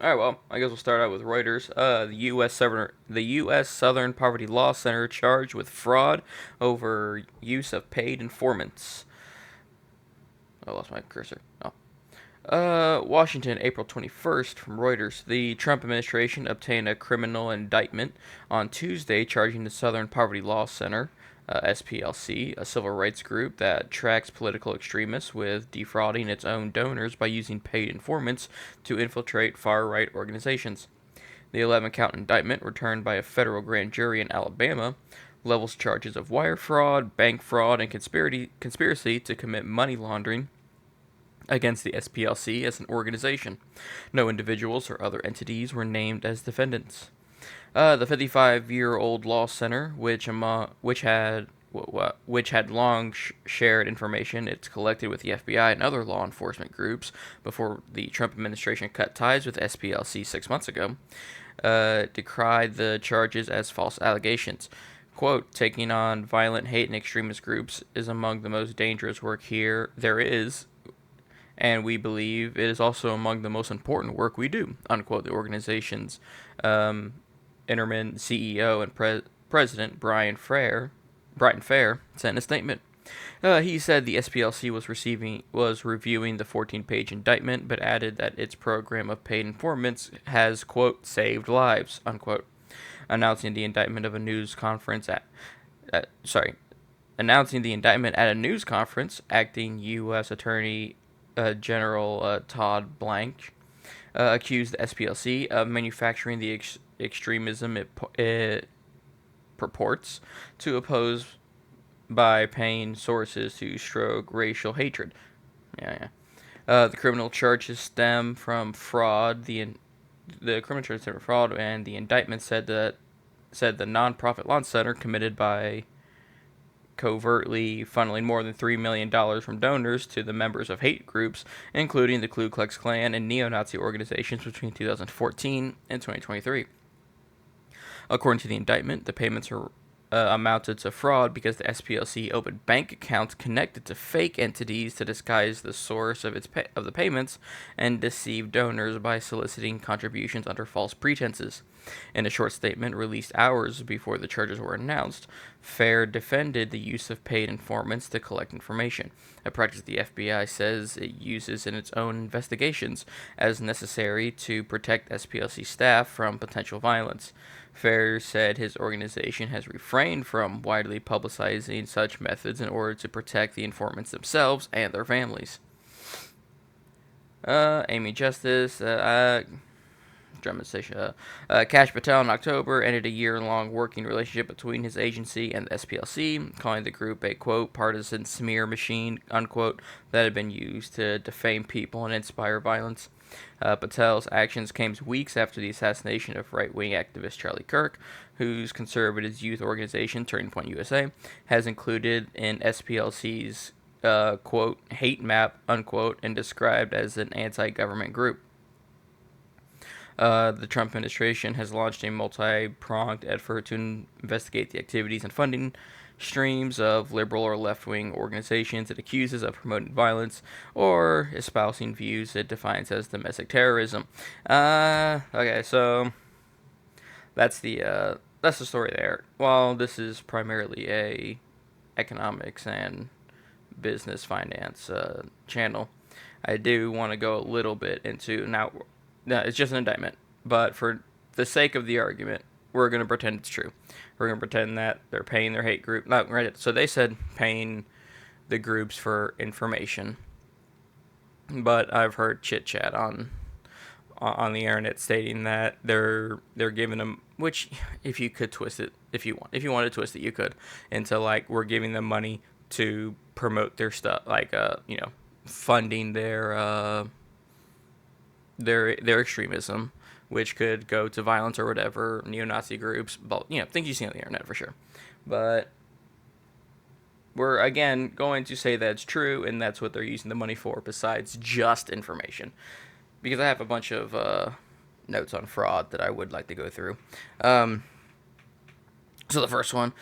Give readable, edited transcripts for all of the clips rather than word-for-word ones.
All right, well, I guess we'll start out with Reuters. The U.S. Southern Poverty Law Center charged with fraud over use of paid informants. I lost my cursor. Oh. Washington, April 21st, from Reuters. The Trump administration obtained a criminal indictment on Tuesday charging the Southern Poverty Law Center, SPLC, a civil rights group that tracks political extremists, with defrauding its own donors by using paid informants to infiltrate far right organizations. The 11-count indictment, returned by a federal grand jury in Alabama, levels charges of wire fraud, bank fraud, and conspiracy to commit money laundering against the SPLC as an organization. No individuals or other entities were named as defendants. The 55-year-old law center, which had long shared information it's collected with the FBI and other law enforcement groups before the Trump administration cut ties with SPLC 6 months ago, decried the charges as false allegations. Quote, taking on violent hate and extremist groups is among the most dangerous work there is, and we believe it is also among the most important work we do, unquote, the organization's interim CEO and president, Brighton Fair, said in a statement. He said the SPLC was reviewing the 14-page indictment, but added that its program of paid informants has, quote, saved lives, unquote, announcing the indictment of a news conference announcing the indictment at a news conference. Acting U.S. Attorney General Todd Blanche accused the SPLC of manufacturing the extremism it purports to oppose by paying sources to stoke racial hatred. Yeah, yeah. The criminal charges stem from fraud. The criminal charges stem from fraud, and the indictment said the nonprofit law center committed by covertly funneling more than $3 million from donors to the members of hate groups, including the Ku Klux Klan and neo-Nazi organizations, between 2014 and 2023. According to the indictment, the payments amounted to fraud because the SPLC opened bank accounts connected to fake entities to disguise the source of the payments and deceive donors by soliciting contributions under false pretenses. In a short statement released hours before the charges were announced, Fair defended the use of paid informants to collect information, a practice the FBI says it uses in its own investigations as necessary to protect SPLC staff from potential violence. Fair said his organization has refrained from widely publicizing such methods in order to protect the informants themselves and their families. Amy Justice, Drummond Station. Kash Patel in October ended a year-long working relationship between his agency and the SPLC, calling the group a, quote, partisan smear machine, unquote, that had been used to defame people and inspire violence. Patel's actions came weeks after the assassination of right-wing activist Charlie Kirk, whose conservative youth organization, Turning Point USA, has included in SPLC's, quote, hate map, unquote, and described as an anti-government group. The Trump administration has launched a multi-pronged effort to investigate the activities and funding streams of liberal or left-wing organizations it accuses of promoting violence or espousing views it defines as domestic terrorism. Okay, so that's the story there. While this is primarily a economics and business finance channel, I do want to go a little bit into now. No, it's just an indictment, but for the sake of the argument, we're going to pretend it's true. We're going to pretend that they're paying their hate group. Not right. So they said paying the groups for information, but I've heard chit chat on the internet stating that they're giving them, which if you could twist it, if you wanted to twist it, you could, into like we're giving them money to promote their stuff, like funding their extremism, which could go to violence or whatever, neo-Nazi groups, but things you see on the internet for sure. But we're again going to say that it's true, and that's what they're using the money for, besides just information. Because I have a bunch of notes on fraud that I would like to go through. So the first one,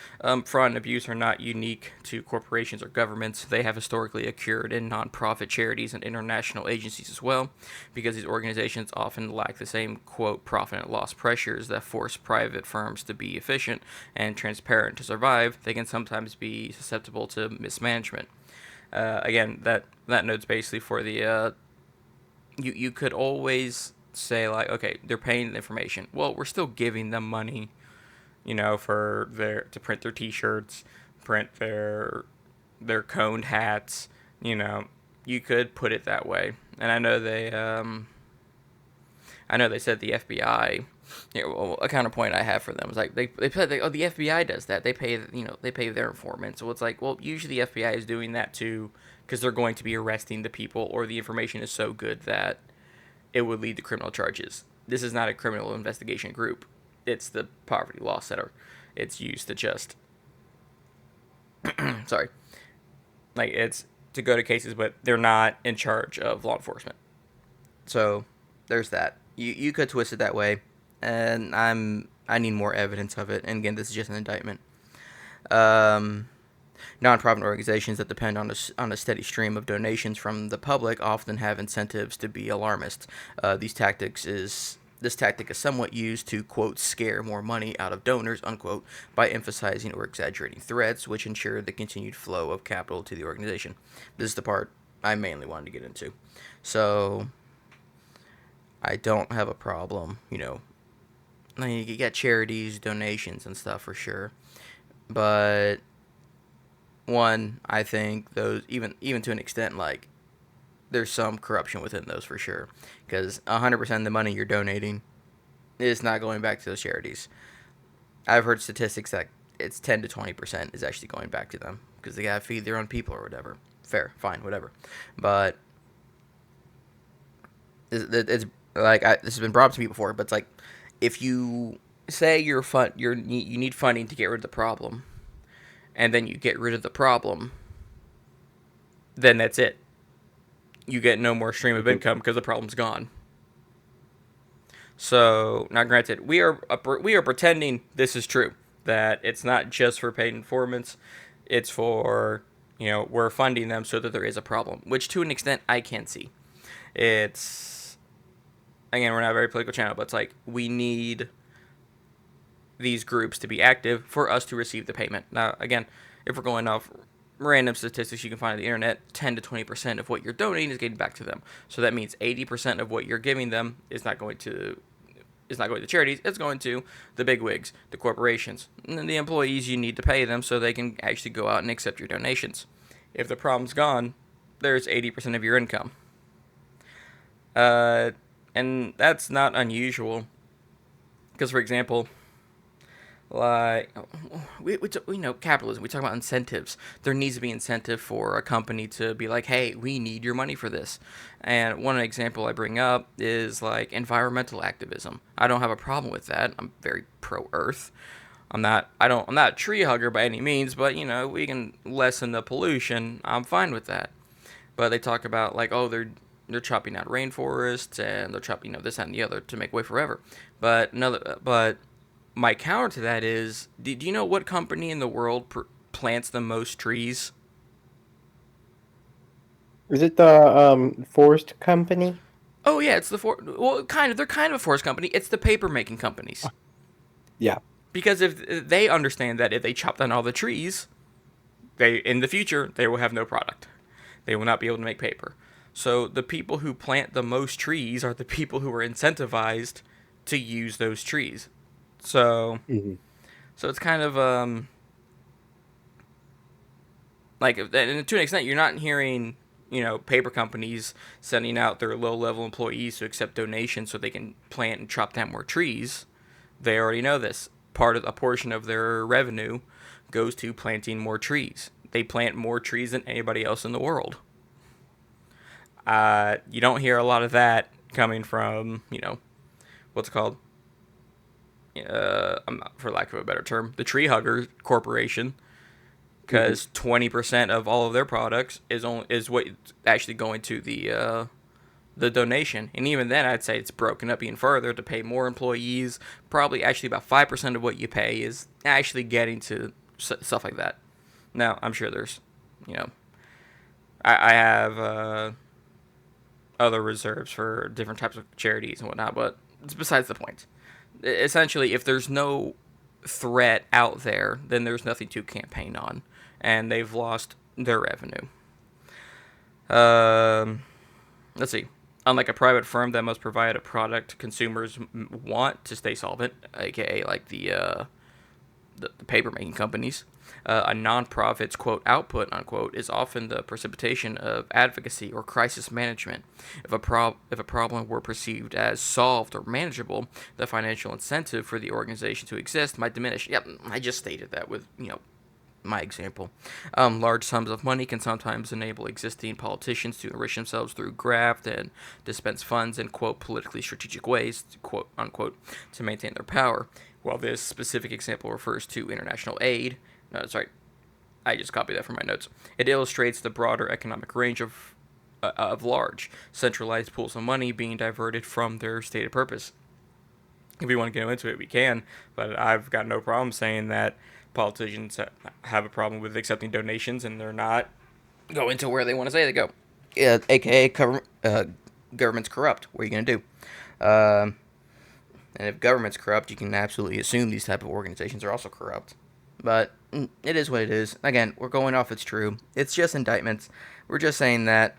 fraud and abuse are not unique to corporations or governments. They have historically occurred in nonprofit charities and international agencies as well, because these organizations often lack the same, quote, profit and loss pressures that force private firms to be efficient and transparent to survive. They can sometimes be susceptible to mismanagement. Again, that note's basically for the you could always say like, okay, they're paying the information. Well, we're still giving them money, for their to print their T-shirts, print their coned hats. You know, you could put it that way. And I know they said the FBI. Well, a counterpoint I have for them is like they said oh, the FBI does that. They pay they pay their informants. So it's like, well, usually the FBI is doing that too because they're going to be arresting the people, or the information is so good that it would lead to criminal charges. This is not a criminal investigation group. It's the poverty law center. It's used to just sorry, like it's to go to cases, but they're not in charge of law enforcement. So there's that. You could twist it that way, and I need more evidence of it. And again, this is just an indictment. Um, Nonprofit organizations that depend on a steady stream of donations from the public often have incentives to be alarmist. This tactic is somewhat used to, quote, scare more money out of donors, unquote, by emphasizing or exaggerating threats, which ensure the continued flow of capital to the organization. This is the part I mainly wanted to get into. So, I don't have a problem, like you get charities, donations, and stuff for sure. But one, I think those even to an extent, like there's some corruption within those for sure, because 100% of the money you're donating is not going back to those charities. I've heard statistics that it's 10 to 20% is actually going back to them because they gotta feed their own people or whatever. Fair, fine, whatever. But it's like this has been brought up to me before, but it's like if you say you need funding to get rid of the problem, and then you get rid of the problem, then that's it. You get no more stream of income because the problem's gone. So now, granted, we are pretending this is true, that it's not just for paid informants, it's for we're funding them so that there is a problem, which to an extent I can see. It's again, we're not a very political channel, but it's like we need these groups to be active for us to receive the payment. Now, again, if we're going off random statistics you can find on the internet, 10 to 20% of what you're donating is getting back to them. So that means 80% of what you're giving them is not going to charities. It's going to the big wigs, the corporations, and the employees. You need to pay them so they can actually go out and accept your donations. If the problem's gone, there's 80% of your income. And that's not unusual. Because, for example, like we know capitalism. We talk about incentives. There needs to be incentive for a company to be like, hey, we need your money for this. And one example I bring up is like environmental activism. I don't have a problem with that. I'm very pro Earth. I'm not a tree hugger by any means, but we can lessen the pollution. I'm fine with that. But they talk about like, oh, they're chopping out rainforests and they're chopping this, that, and the other to make way forever. But my counter to that is, do you know what company in the world plants the most trees? Is it the forest company? Oh yeah, it's well, kind of. They're kind of a forest company. It's the paper making companies. Yeah. Because if they understand that if they chop down all the trees, they in the future they will have no product. They will not be able to make paper. So the people who plant the most trees are the people who are incentivized to use those trees. So Hmm. so it's kind of like, and to an extent, you're not hearing paper companies sending out their low level employees to accept donations so they can plant and chop down more trees. They already know this. A portion of their revenue goes to planting more trees. They plant more trees than anybody else in the world. You don't hear a lot of that coming from what's it called? For lack of a better term, the Tree Hugger Corporation, Hmm. because 20% of all of their products is what actually going to the the donation. And even then, I'd say it's broken up even further to pay more employees. Probably actually about 5% of what you pay is actually getting to stuff like that. Now, I'm sure there's, you know, I have other reserves for different types of charities and whatnot, but it's besides the point. Essentially, if there's no threat out there, then there's nothing to campaign on, and they've lost their revenue. Um, let's see. Unlike a private firm that must provide a product consumers want to stay solvent, aka like the paper making companies, a nonprofit's quote output unquote is often the precipitation of advocacy or crisis management. If a problem were perceived as solved or manageable, the financial incentive for the organization to exist might diminish. Yep, I just stated that with my example. Large sums of money can sometimes enable existing politicians to enrich themselves through graft and dispense funds in, quote, politically strategic ways, quote, unquote, to maintain their power. While this specific example refers to international aid, no, sorry, I just copied that from my notes. It illustrates the broader economic range of large, centralized pools of money being diverted from their stated purpose. If we want to go into it, we can, but I've got no problem saying that politicians have a problem with accepting donations and they're not going to where they want to say they go. AKA government's corrupt. What are you going to do? And if government's corrupt, you can absolutely assume these type of organizations are also corrupt. But it is what it is. Again, we're going off it's true. It's just indictments. We're just saying that,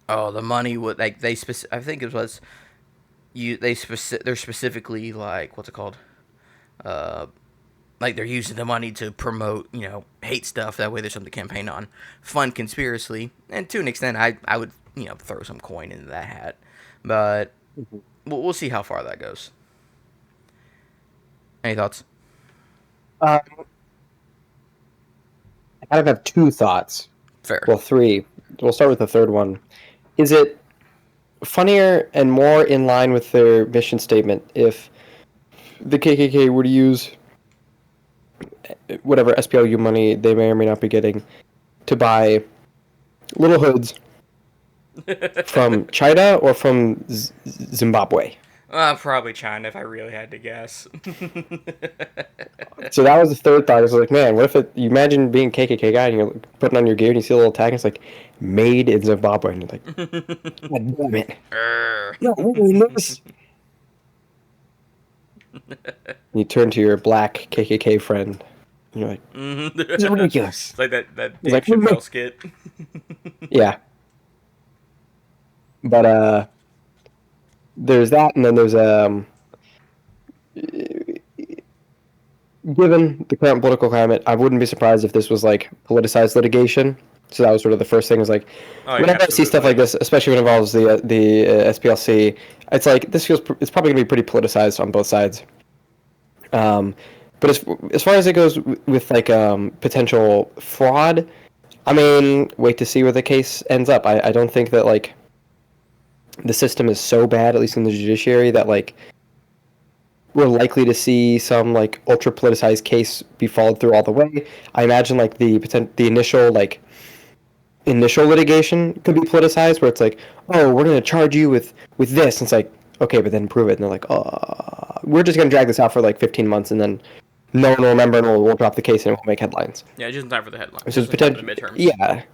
oh, the money would, like, I think it was, they're specifically, like, what's it called? Like, they're using the money to promote, hate stuff. That way there's something to campaign on. Fund conspiracy. And to an extent, I would, throw some coin into that hat. But we'll see how far that goes. Any thoughts? I kind of have two thoughts. Fair. Well, three. We'll start with the third one. Is it funnier and more in line with their mission statement if the KKK were to use whatever SPLU money they may or may not be getting to buy little hoods from China or from Zimbabwe? Probably China if I really had to guess. So that was the third thought. I was like, man, what if you imagine being a KKK guy and you're putting on your gear and you see a little tag and it's like, made in Zimbabwe. And you're like, God damn it. No, this. You turn to your black KKK friend and you're like, this is ridiculous. It's like that Dave Chappelle skit. Yeah. But, there's that, and then there's given the current political climate, I wouldn't be surprised if this was like politicized litigation. So that was sort of the first thing. Was like, whenever I see stuff like this, especially when it involves the SPLC, it's like it's probably gonna be pretty politicized on both sides. But as far as it goes with like potential fraud, I mean, wait to see where the case ends up. I don't think that like the system is so bad, at least in the judiciary, that like we're likely to see some like ultra politicized case be followed through all the way. I imagine like the initial litigation could be politicized, where it's like, oh, we're gonna charge you with this. And it's like, okay, but then prove it. And they're like, oh, we're just gonna drag this out for like 15 months, and then no one will remember, and we'll drop the case, and it will make headlines. Yeah, just in time for the headlines. So it's potential midterms.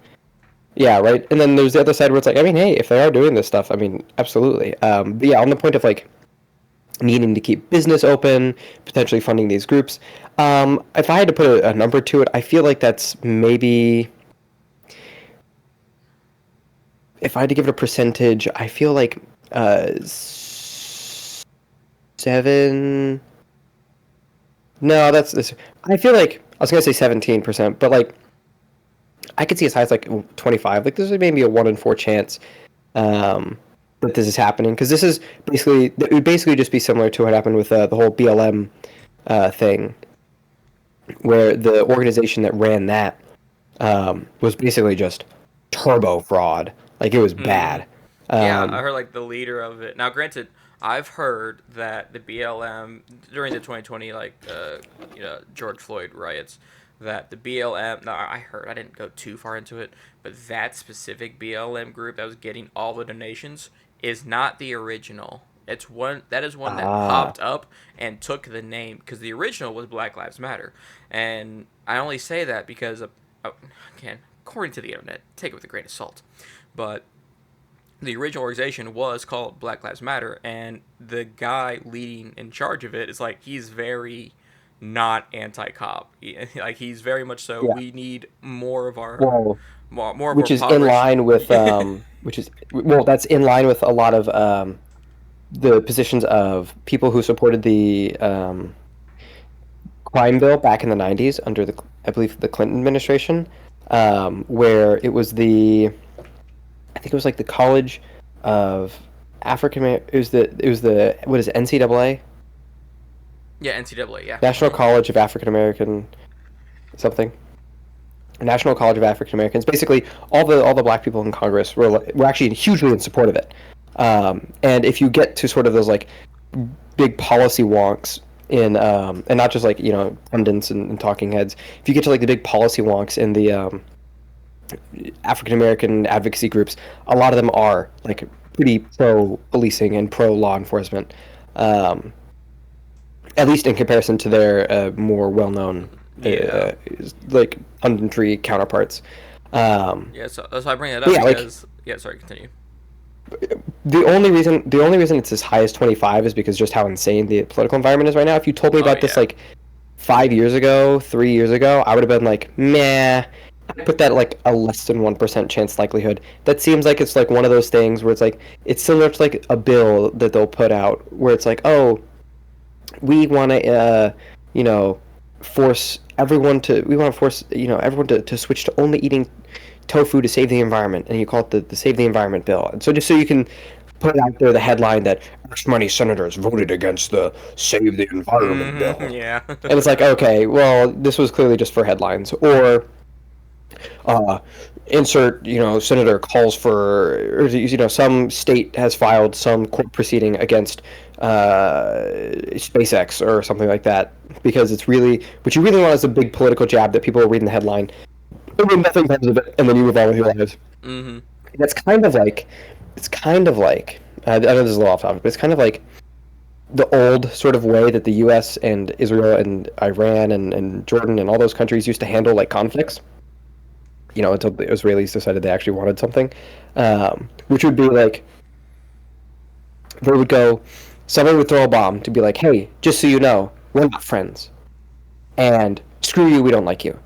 Yeah, right. And then there's the other side where it's like, I mean, hey, if they are doing this stuff, I mean, absolutely. But yeah, on the point of like needing to keep business open, potentially funding these groups, if I had to put a number to it, I feel like that's maybe, if I had to give it a percentage, I feel like 7. No, that's. I feel like I was gonna say 17%, but like I could see as high as like 25. Like, this is maybe a 1 in 4 chance that this is happening, because this is basically, it would basically just be similar to what happened with the whole BLM thing, where the organization that ran that was basically just turbo fraud. Like, it was bad. Yeah, I heard like the leader of it. Now, granted, I've heard that the BLM during the 2020 George Floyd riots, that the BLM. Now, I heard, I didn't go too far into it, but that specific BLM group that was getting all the donations, is not the original. It's one that is one that Ah, popped up and took the name because the original was Black Lives Matter, and I only say that because again, according to the internet, take it with a grain of salt, but the original organization was called Black Lives Matter, and the guy leading in charge of it is like he's very not anti-cop. Like he's very much so. yeah. We need more of our Well, more of our which is in impoverished. line with which is well, that's in line with a lot of the positions of people who supported the crime bill back in the 90s under the, I believe, the Clinton administration, where it was the, I think it was like the College of African, it was the what is it, NCAA, Yeah, NCAA. Yeah. National College of African American something. National College of African Americans. Basically, all the black people in Congress were actually hugely in support of it. And if you get to sort of those like big policy wonks in and not just like pundits and talking heads, if you get to like the big policy wonks in the African American advocacy groups, a lot of them are like pretty pro policing and pro law enforcement. Um, at least in comparison to their more well known Yeah. like punditry counterparts. Um, Yeah. So I bring that but up yeah, like because yeah. Sorry, continue. the only reason it's as high as 25 is because just how insane the political environment is right now. If you told me Oh about this yeah. like 5 years ago, 3 years ago, I would have been like, meh. I put that at, like a less than 1% chance likelihood. That seems like it's like one of those things where it's like it's similar to like a bill that they'll put out where it's like, oh, we want to you know force everyone to we want to force everyone to switch to only eating tofu to save the environment, and you call it the Save the Environment bill. And so just so you can put out there the headline that X many senators voted against the Save the Environment bill, Yeah. and it's like, okay, well, this was clearly just for headlines. Or uh, insert, senator calls for, or some state has filed some court proceeding against SpaceX or something like that, because it's really what you really want is a big political jab that people are reading the headline, and then nothing comes of it, and then you move on with your lives. hmm That's kind of like, it's kind of like, I know this is a little off topic, but it's kind of like the old sort of way that the U.S. and Israel and Iran and Jordan and all those countries used to handle like conflicts, until the Israelis decided they actually wanted something, which would be like they would go, someone would throw a bomb to be like, hey, just so you know, we're not friends, and screw you, we don't like you,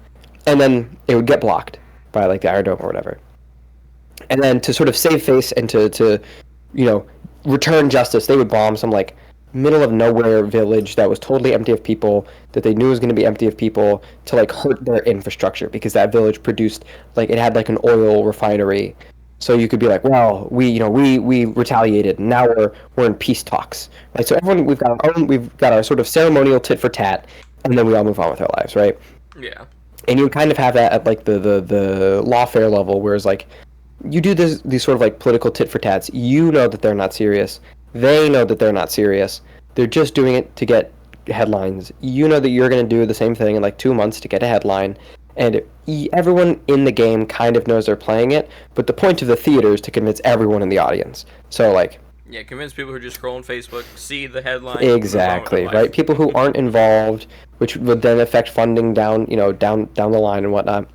and then it would get blocked by like the Iron Dome or whatever, and then to sort of save face and to you know return justice, they would bomb some like middle of nowhere village that was totally empty of people, that they knew was going to be empty of people, to like hurt their infrastructure because that village produced, like, it had like an oil refinery. So you could be like, well, we retaliated, and now we're in peace talks, right? So everyone, we've got our sort of ceremonial tit for tat, and then we all move on with our lives, right? Yeah. And you kind of have that at like the lawfare level, whereas like you do these sort of like political tit for tats. You know that they're not serious. They know that they're not serious. They're just doing it to get headlines. You know that you're going to do the same thing in like 2 months to get a headline. And everyone in the game kind of knows they're playing it, but the point of the theater is to convince everyone in the audience. So like, Yeah. Convince people who just scroll on Facebook, see the headline, move on with their exactly, life. right? People who aren't involved, which would then affect funding down, down the line and whatnot.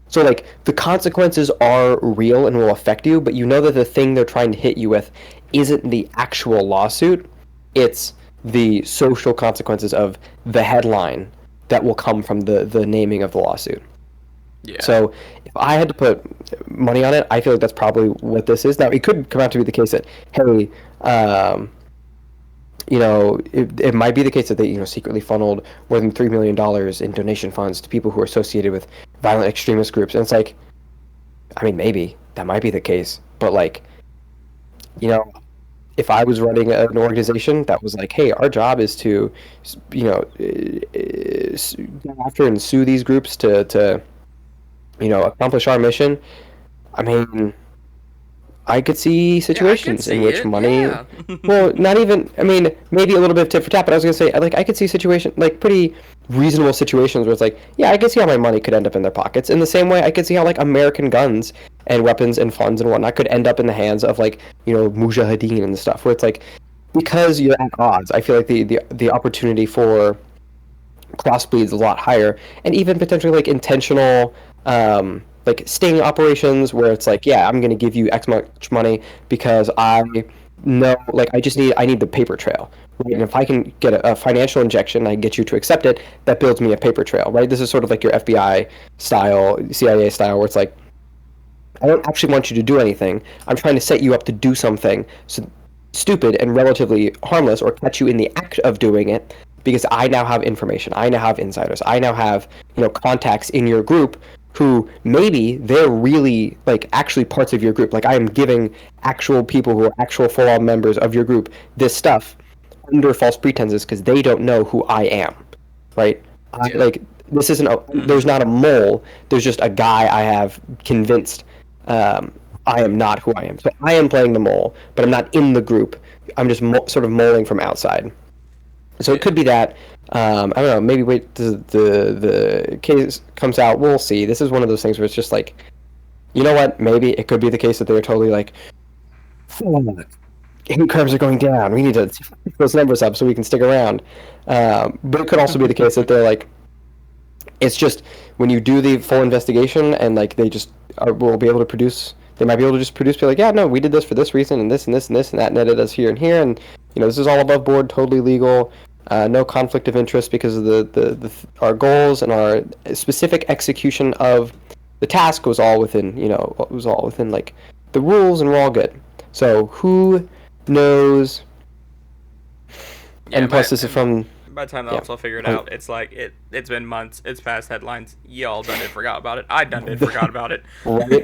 So like the consequences are real and will affect you, but you know that the thing they're trying to hit you with isn't the actual lawsuit. It's the social consequences of the headline that will come from the naming of the lawsuit. Yeah. So if I had to put money on it, I feel like that's probably what this is. Now it could come out to be the case that, hey, it might be the case that they, secretly funneled more than $3 million in donation funds to people who are associated with violent extremist groups. And it's like, I mean, maybe that might be the case, but like, you know, if I was running an organization that was like, hey, our job is to, go after and sue these groups to accomplish our mission. I mean, I could see Yeah, I could situations in see which it. money, Yeah. well, not even, I mean, maybe a little bit of tit for tat, but I was gonna say, like, I could see situation, like, pretty reasonable situations where it's like, yeah, I could see how my money could end up in their pockets. In the same way, I could see how, like, American guns and weapons and funds and whatnot could end up in the hands of, like, mujahideen and stuff, where it's like, because you're at odds, I feel like the opportunity for crossbreeds is a lot higher, and even potentially like intentional like sting operations where it's like, yeah, I'm going to give you X much money because I know, like, I need the paper trail, right? And if I can get a financial injection, I get you to accept it, that builds me a paper trail, right? This is sort of like your FBI style, CIA style, where it's like, I don't actually want you to do anything. I'm trying to set you up to do something stupid and relatively harmless, or catch you in the act of doing it, because I now have information. I now have insiders. I now have, contacts in your group who maybe they're really, like, actually parts of your group. Like, I am giving actual people who are actual full-on members of your group this stuff under false pretenses because they don't know who I am, right? Yeah. Like, this isn't there's not a mole. There's just a guy I have convinced I am not who I am. So I am playing the mole, but I'm not in the group. I'm just sort of moling from outside. So it could be that. I don't know. Maybe wait the case comes out. We'll see. This is one of those things where it's just like, you know what? Maybe it could be the case that they're totally like, hate curves are going down. We need to keep those numbers up so we can stick around. But it could also be the case that they're like, it's just when you do the full investigation and like they just will be able to produce. They might be able to just produce, be like, yeah, no, we did this for this reason and this and this and this and that netted us here and here, and this is all above board, totally legal, no conflict of interest because of our goals and our specific execution of the task was all within, like the rules, and we're all good. So who knows? Yeah, and plus, this is from. By the time else I'll figure it out, it's like it's been months. It's past headlines. Y'all done it, forgot about it. I done it, forgot about it. Right.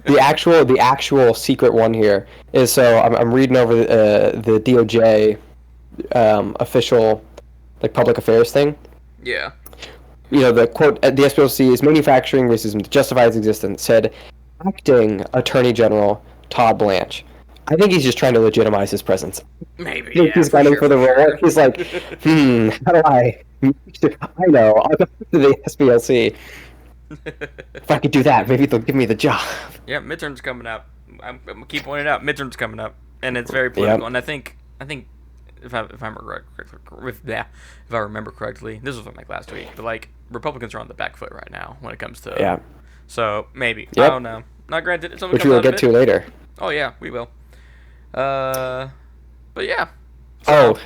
The actual secret one here is, so I'm reading over the DOJ official, like, public affairs thing. Yeah. The quote, the SPLC is manufacturing racism to justify its existence, said acting Attorney General Todd Blanche. I think he's just trying to legitimize his presence. Maybe, I think he's running for the role. He's like, how do I know, I'll go to the SPLC. If I could do that, maybe they'll give me the job. Yeah, midterms coming up. I'm keep pointing out midterms coming up, and it's very political. Yep. And I think if I remember correctly, this was from like last week, but like Republicans are on the back foot right now when it comes to. Yeah. So maybe. Yep. I don't know. Not granted. Which we will get to later. Oh yeah, we will. But yeah. So,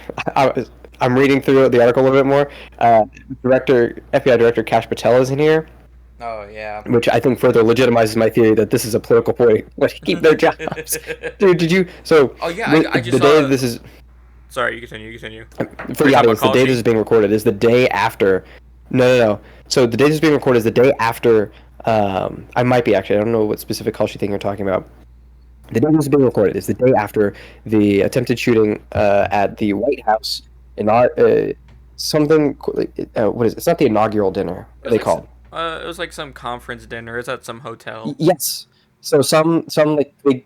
I'm reading through the article a little bit more. FBI Director Kash Patel is in here. Oh yeah. Which I think further legitimizes my theory that this is a political point. Let's keep their jobs. Dude, did you? So. Oh yeah, I just the saw day this is. Sorry, you continue. For the audience, the day this is being recorded is the day after. No. So the day this is being recorded is the day after. I might be actually. I don't know what specific call sheet thing you're talking about. The day this is being recorded is the day after the attempted shooting at the White House. Something. What is it? It's not the inaugural dinner. What are they called? It was like some conference dinner. It's at some hotel. Yes. So some like big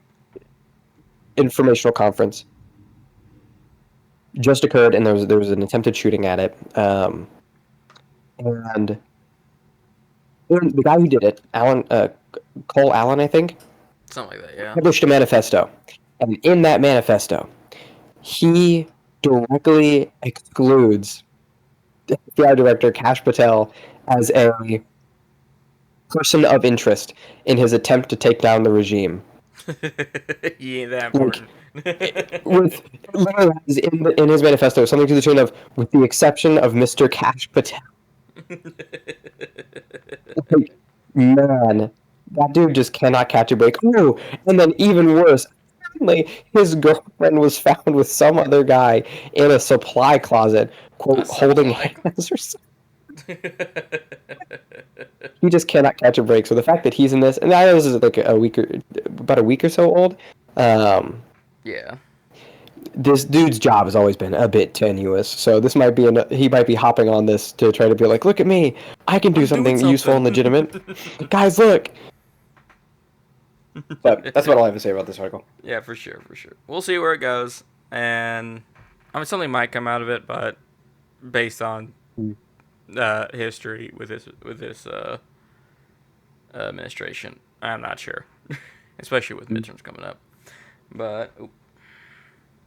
informational conference just occurred, and there was an attempted shooting at it. And the guy who did it, Cole Allen, I think. Something like that, yeah. Published a manifesto, and in that manifesto, he directly excludes FBI Director Kash Patel as a person of interest in his attempt to take down the regime. He ain't that important. With literally in his manifesto, something to the tune of, with the exception of Mr. Kash Patel. Like, man, that dude just cannot catch a break. Oh, and then even worse, his girlfriend was found with some other guy in a supply closet, quote, holding hands or something. He just cannot catch a break. So the fact that he's in this, and I know this is like about a week or so old. Yeah. This dude's job has always been a bit tenuous, so this might be he might be hopping on this to try to be like, look at me, I can do something useful and legitimate. Guys, look. But that's what I'll have to say about this article. Yeah, for sure, for sure. We'll see where it goes, and I mean something might come out of it, but based on Mm. history with this administration, I'm not sure, especially with midterms coming up. But